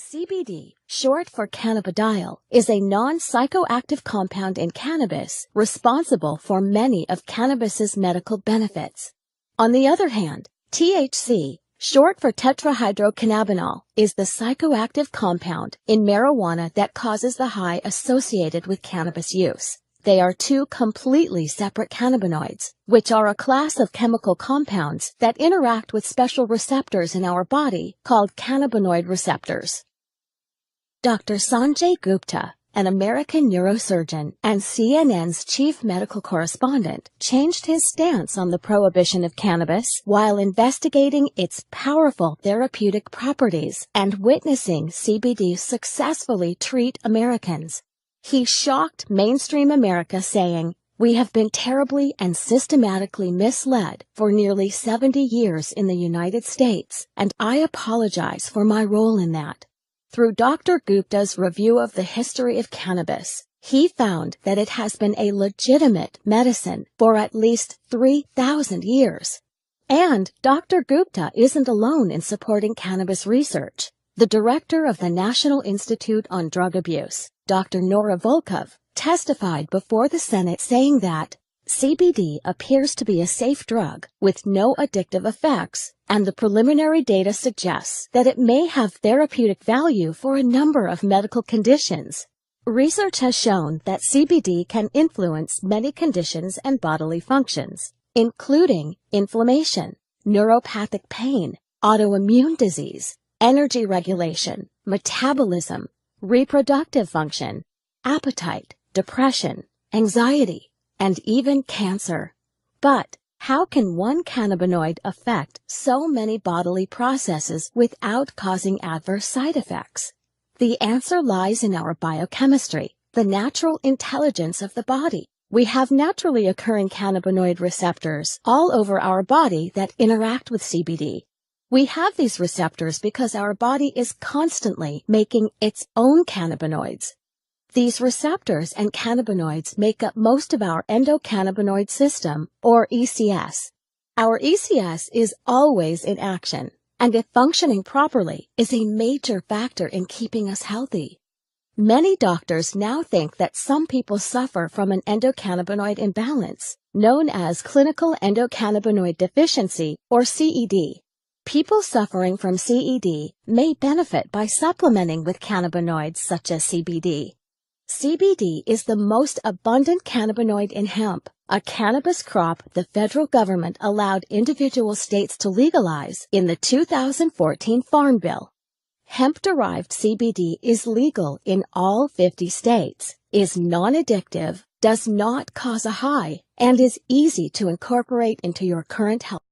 CBD, short for cannabidiol, is a non-psychoactive compound in cannabis responsible for many of cannabis's medical benefits. On the other hand, THC, short for tetrahydrocannabinol, is the psychoactive compound in marijuana that causes the high associated with cannabis use. They are two completely separate cannabinoids, which are a class of chemical compounds that interact with special receptors in our body called cannabinoid receptors. Dr. Sanjay Gupta, an American neurosurgeon and CNN's chief medical correspondent, changed his stance on the prohibition of cannabis while investigating its powerful therapeutic properties and witnessing CBD successfully treat Americans. He shocked mainstream America, saying, "We have been terribly and systematically misled for nearly 70 years in the United States, and I apologize for my role in that." Through Dr. Gupta's review of the history of cannabis, he found that it has been a legitimate medicine for at least 3,000 years. And Dr. Gupta isn't alone in supporting cannabis research. The director of the National Institute on Drug Abuse, Dr. Nora Volkov, testified before the Senate saying that CBD appears to be a safe drug with no addictive effects, and the preliminary data suggests that it may have therapeutic value for a number of medical conditions. Research has shown that CBD can influence many conditions and bodily functions, including inflammation, neuropathic pain, autoimmune disease, energy regulation, metabolism, reproductive function, appetite, depression, anxiety, and even cancer. But how can one cannabinoid affect so many bodily processes without causing adverse side effects? The answer lies in our biochemistry, the natural intelligence of the body. We have naturally occurring cannabinoid receptors all over our body that interact with CBD. We have these receptors because our body is constantly making its own cannabinoids. These receptors and cannabinoids make up most of our endocannabinoid system, or ECS. Our ECS is always in action, and if functioning properly, is a major factor in keeping us healthy. Many doctors now think that some people suffer from an endocannabinoid imbalance, known as clinical endocannabinoid deficiency, or CED. People suffering from CED may benefit by supplementing with cannabinoids such as CBD. CBD is the most abundant cannabinoid in hemp, a cannabis crop the federal government allowed individual states to legalize in the 2014 Farm Bill. Hemp-derived CBD is legal in all 50 states, is non-addictive, does not cause a high, and is easy to incorporate into your current health.